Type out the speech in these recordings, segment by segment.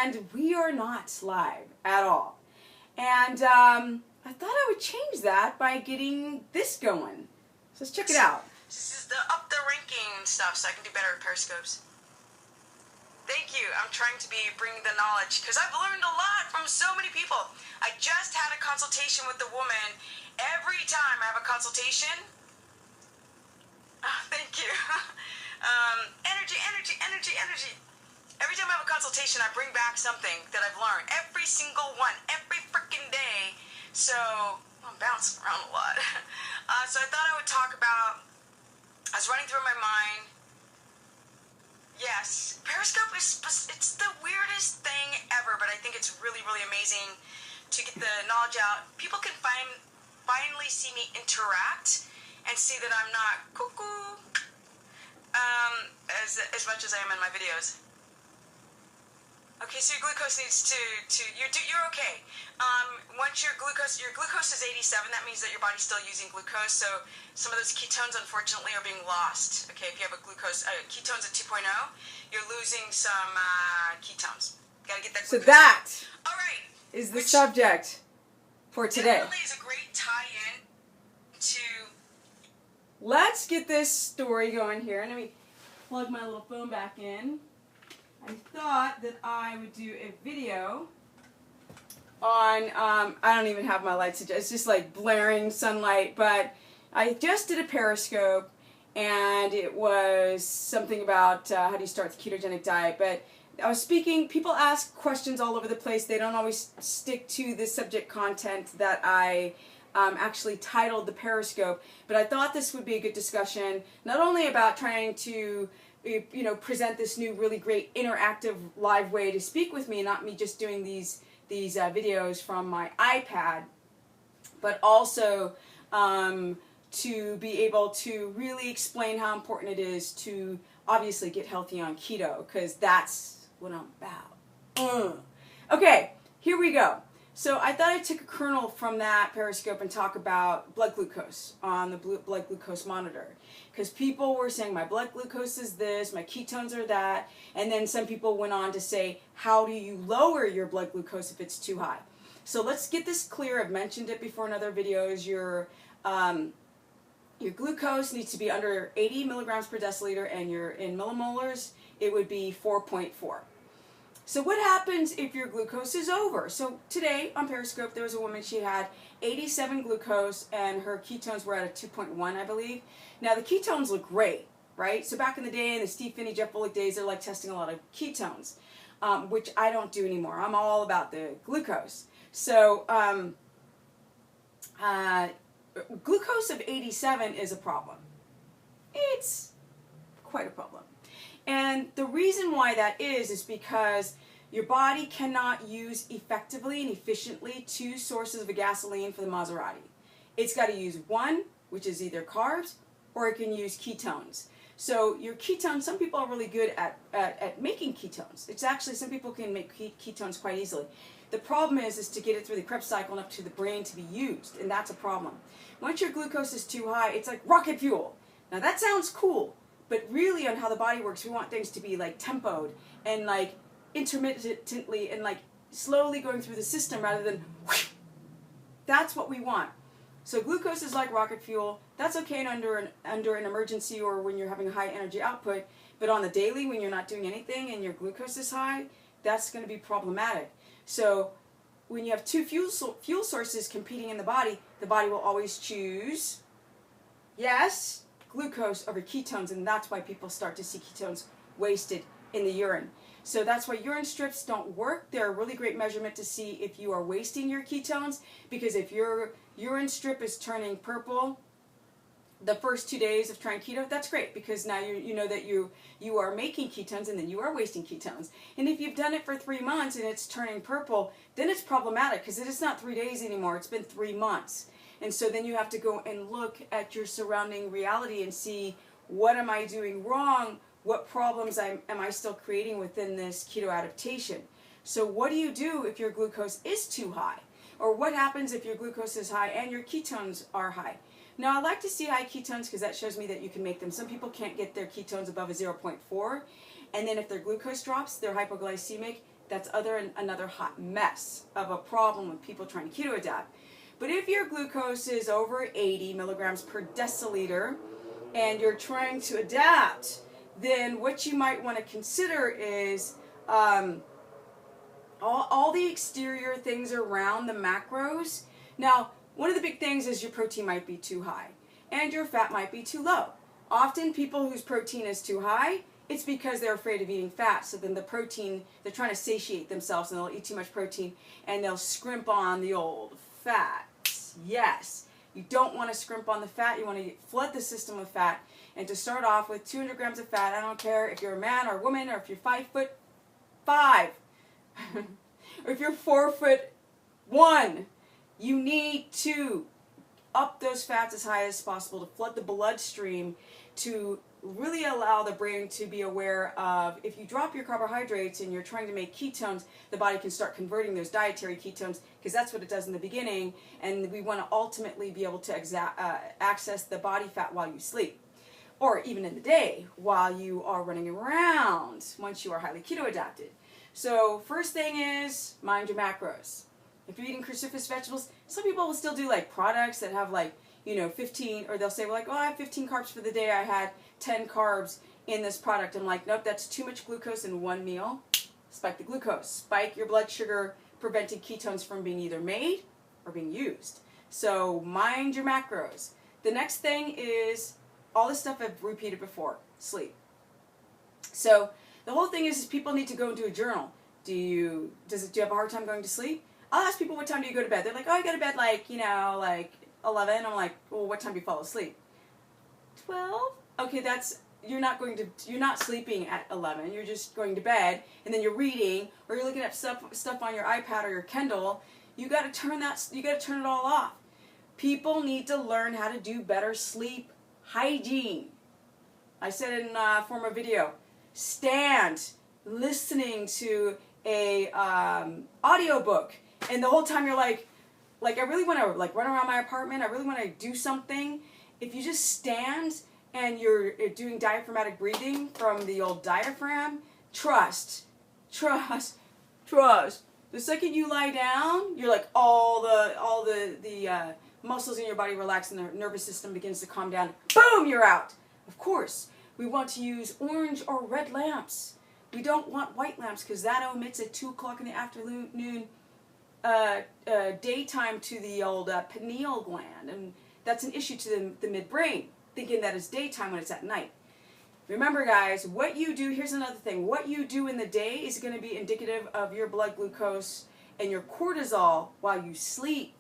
And we are not live at all. And I thought I would change that by getting this going. So let's check it out. This is the up the ranking stuff, so I can do better at Periscopes. Thank you. I'm trying to bring the knowledge, because I've learned a lot from so many people. I just had a consultation with the woman. Every time I have a consultation, thank you. Energy. Every time I have a consultation, I bring back something that I've learned. Every single one, every freaking day. So I'm bouncing around a lot. So I thought I would talk about, I was running through my mind. Yes, Periscope it's the weirdest thing ever, but I think it's really, really amazing to get the knowledge out. People can finally see me interact and see that I'm not cuckoo as much as I am in my videos. Okay, so your glucose needs to you're okay. Once your glucose is 87, that means that your body's still using glucose. So some of those ketones, unfortunately, are being lost. Okay, if you have a ketones at 2.0, you're losing some ketones. Gotta get that glucose. So that all right, is the subject for today. Definitely is a great tie-in to. Let's get this story going here. Let me plug my little phone back in. I thought that I would do a video on, I don't even have my lights, it's just like blaring sunlight, but I just did a Periscope, and it was something about how do you start the ketogenic diet, but I was speaking, people ask questions all over the place, they don't always stick to the subject content that I actually titled the Periscope, but I thought this would be a good discussion, not only about trying to present this new really great interactive live way to speak with me, not me just doing these videos from my iPad, but also to be able to really explain how important it is to obviously get healthy on keto, because that's what I'm about. Okay, here we go. So I thought I'd take a kernel from that Periscope and talk about blood glucose on the blood glucose monitor. Because people were saying my blood glucose is this, my ketones are that, and then some people went on to say, how do you lower your blood glucose if it's too high? So let's get this clear. I've mentioned it before in other videos. Your glucose needs to be under 80 milligrams per deciliter, and in millimolars, it would be 4.4. So what happens if your glucose is over? So today on Periscope, there was a woman, she had 87 glucose and her ketones were at a 2.1, I believe. Now the ketones look great, right? So back in the day, in the Steve Finney, Jeff Bullock days, they're like testing a lot of ketones, which I don't do anymore. I'm all about the glucose. So glucose of 87 is a problem. It's quite a problem. And the reason why that is because your body cannot use effectively and efficiently 2 sources of gasoline for the Maserati. It's got to use one, which is either carbs, or it can use ketones. So your ketones, some people are really good at making ketones. It's actually, some people can make ketones quite easily. The problem is to get it through the Krebs cycle and up to the brain to be used, and that's a problem. Once your glucose is too high, it's like rocket fuel. Now that sounds cool. But really on how the body works, we want things to be like tempoed and like intermittently and like slowly going through the system rather than whoosh. That's what we want. So glucose is like rocket fuel. That's okay under an emergency or when you're having a high energy output. But on the daily, when you're not doing anything and your glucose is high, that's going to be problematic. So when you have 2 fuel sources competing in the body will always choose, yes, glucose over ketones, and that's why people start to see ketones wasted in the urine. So that's why urine strips don't work. They're a really great measurement to see if you are wasting your ketones, because if your urine strip is turning purple the first 2 days of trying keto, that's great, because now you know that you are making ketones and then you are wasting ketones. And if you've done it for 3 months and it's turning purple, then it's problematic, because it is not 3 days anymore, it's been 3 months. And so then you have to go and look at your surrounding reality and see, what am I doing wrong? What problems am I still creating within this keto adaptation? So what do you do if your glucose is too high? Or what happens if your glucose is high and your ketones are high? Now I like to see high ketones because that shows me that you can make them. Some people can't get their ketones above a 0.4. And then if their glucose drops, they're hypoglycemic, That's another hot mess of a problem with people trying to keto adapt. But if your glucose is over 80 milligrams per deciliter and you're trying to adapt, then what you might want to consider is all the exterior things around the macros. Now, one of the big things is your protein might be too high and your fat might be too low. Often people whose protein is too high, it's because they're afraid of eating fat. So then the protein, they're trying to satiate themselves and they'll eat too much protein and they'll scrimp on the old fat. Yes, you don't want to scrimp on the fat. You want to flood the system with fat. And to start off with 200 grams of fat, I don't care if you're a man or a woman or if you're 5'5", or if you're 4'1", you need to up those fats as high as possible to flood the bloodstream, to really allow the brain to be aware of, if you drop your carbohydrates and you're trying to make ketones, the body can start converting those dietary ketones, because that's what it does in the beginning, and we want to ultimately be able to access the body fat while you sleep, or even in the day while you are running around once you are highly keto adapted. So first thing is, mind your macros. If you're eating cruciferous vegetables, some people will still do like products that have like, 15, or they'll say, well, like, oh, I have 15 carbs for the day. I had 10 carbs in this product. I'm like, nope, that's too much glucose in one meal. Spike the glucose. Spike your blood sugar, preventing ketones from being either made or being used. So mind your macros. The next thing is all this stuff I've repeated before, sleep. So the whole thing is people need to go into a journal. Do you have a hard time going to sleep? I'll ask people, what time do you go to bed? They're like, oh, I go to bed like 11. I'm like, well, what time do you fall asleep? 12? Okay, you're not sleeping at 11. You're just going to bed, and then you're reading, or you're looking at stuff on your iPad or your Kindle. You got to turn it all off. People need to learn how to do better sleep hygiene. I said in a former video, stand listening to a audiobook, and the whole time you're like I really want to run around my apartment. I really want to do something. If you just stand and you're doing diaphragmatic breathing from the old diaphragm, trust. The second you lie down, you're like all the muscles in your body relax and the nervous system begins to calm down. Boom, you're out. Of course, we want to use orange or red lamps. We don't want white lamps because that omits at 2 o'clock in the afternoon daytime to the old pineal gland, and that's an issue to the midbrain, thinking that it's daytime when it's at night. Remember, guys, what you do, here's another thing, what you do in the day is going to be indicative of your blood glucose and your cortisol while you sleep.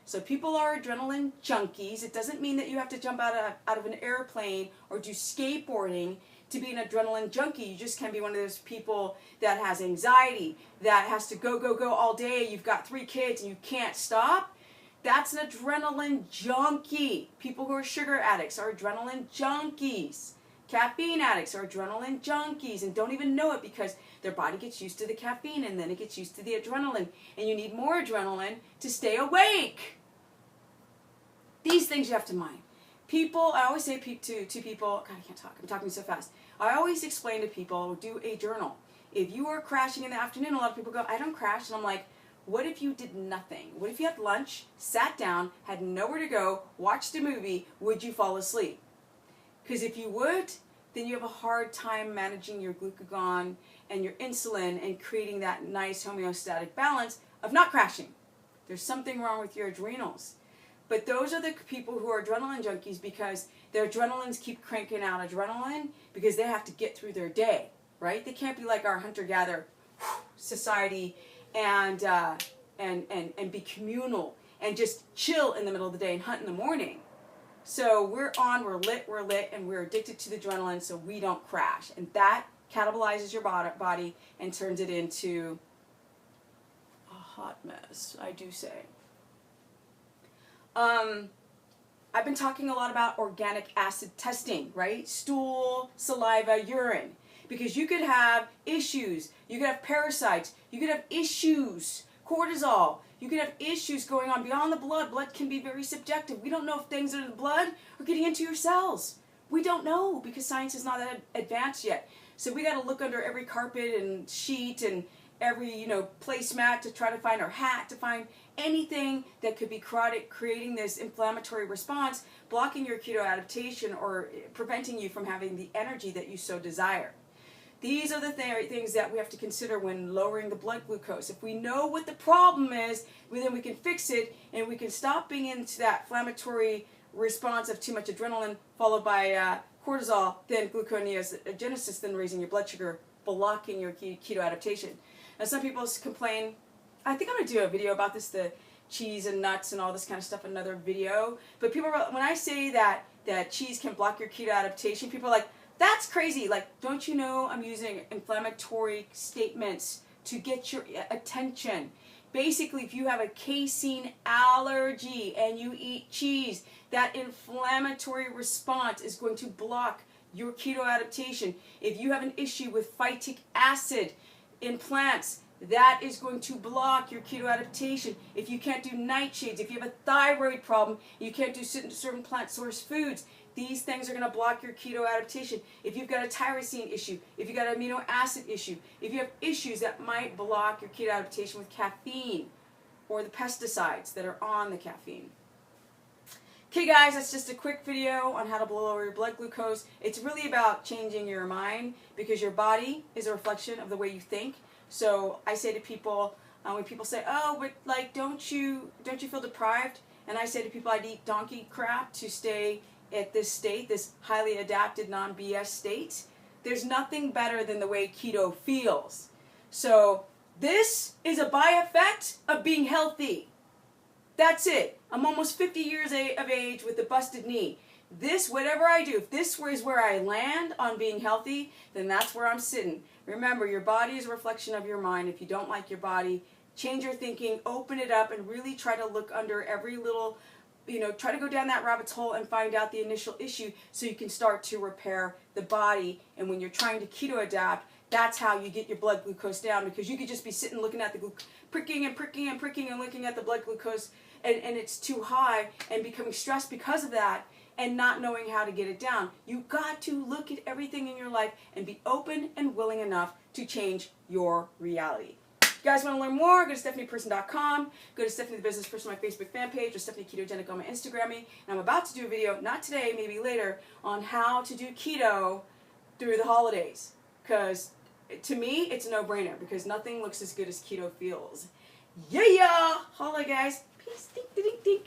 So people are adrenaline junkies. It doesn't mean that you have to jump out of an airplane or do skateboarding to be an adrenaline junkie. You just can be one of those people that has anxiety, that has to go all day. You've got 3 kids and you can't stop. That's an adrenaline junkie. People who are sugar addicts are adrenaline junkies. Caffeine addicts are adrenaline junkies and don't even know it because their body gets used to the caffeine and then it gets used to the adrenaline. And you need more adrenaline to stay awake. These things you have to mind. People, I always say to people, God, I can't talk, I'm talking so fast. I always explain to people, do a journal. If you are crashing in the afternoon, a lot of people go, I don't crash. And I'm like, what if you did nothing? What if you had lunch, sat down, had nowhere to go, watched a movie, would you fall asleep? Because if you would, then you have a hard time managing your glucagon and your insulin and creating that nice homeostatic balance of not crashing. There's something wrong with your adrenals. But those are the people who are adrenaline junkies because their adrenalines keep cranking out adrenaline because they have to get through their day, right? They can't be like our hunter-gatherer society and be communal and just chill in the middle of the day and hunt in the morning. So we're lit, and we're addicted to the adrenaline so we don't crash. And that catabolizes your body and turns it into a hot mess, I do say. I've been talking a lot about organic acid testing, right? Stool, saliva, urine. Because you could have issues. You could have parasites. You could have issues. Cortisol. You could have issues going on beyond the blood. Blood can be very subjective. We don't know if things in the blood are getting into your cells. We don't know because science is not that advanced yet. So we got to look under every carpet and sheet and every placemat to try to find, or hat to find anything that could be creating this inflammatory response, blocking your keto adaptation or preventing you from having the energy that you so desire. These are the things that we have to consider when lowering the blood glucose. If we know what the problem is, then we can fix it, and we can stop being into that inflammatory response of too much adrenaline followed by cortisol, then gluconeogenesis, then raising your blood sugar, blocking your keto adaptation. Now, some people complain, I think I'm going to do a video about this, the cheese and nuts and all this kind of stuff, another video. But people, when I say that cheese can block your keto adaptation, people are like, that's crazy. Like, don't you know I'm using inflammatory statements to get your attention? Basically, if you have a casein allergy and you eat cheese, that inflammatory response is going to block your keto adaptation. If you have an issue with phytic acid in plants, that is going to block your keto adaptation. If you can't do nightshades, if you have a thyroid problem, you can't do certain plant source foods, these things are going to block your keto adaptation. If you've got a tyrosine issue, if you've got an amino acid issue, if you have issues that might block your keto adaptation with caffeine or the pesticides that are on the caffeine. Okay guys, that's just a quick video on how to lower your blood glucose. It's really about changing your mind, because your body is a reflection of the way you think. So I say to people, when people say, oh, but like, don't you feel deprived? And I say to people, I'd eat donkey crap to stay at this state, this highly adapted, non-BS state. There's nothing better than the way keto feels. So this is a by-effect of being healthy. That's it. I'm almost 50 years of age with a busted knee. This, whatever I do, if this is where I land on being healthy, then that's where I'm sitting. Remember, your body is a reflection of your mind. If you don't like your body, change your thinking, open it up, and really try to look under every little, try to go down that rabbit's hole and find out the initial issue so you can start to repair the body. And when you're trying to keto adapt, that's how you get your blood glucose down, because you could just be sitting looking at the pricking and looking at the blood glucose, and it's too high, and becoming stressed because of that, and not knowing how to get it down. You've got to look at everything in your life and be open and willing enough to change your reality. If you guys want to learn more, go to StephaniePerson.com, go to Stephanie the Business Person on my Facebook fan page, or Stephanie Ketogenic on my Instagram. And I'm about to do a video, not today, maybe later, on how to do keto through the holidays. Because to me, it's a no-brainer, because nothing looks as good as keto feels. Yeah! Holla, guys. Peace. Dink, dink, dink.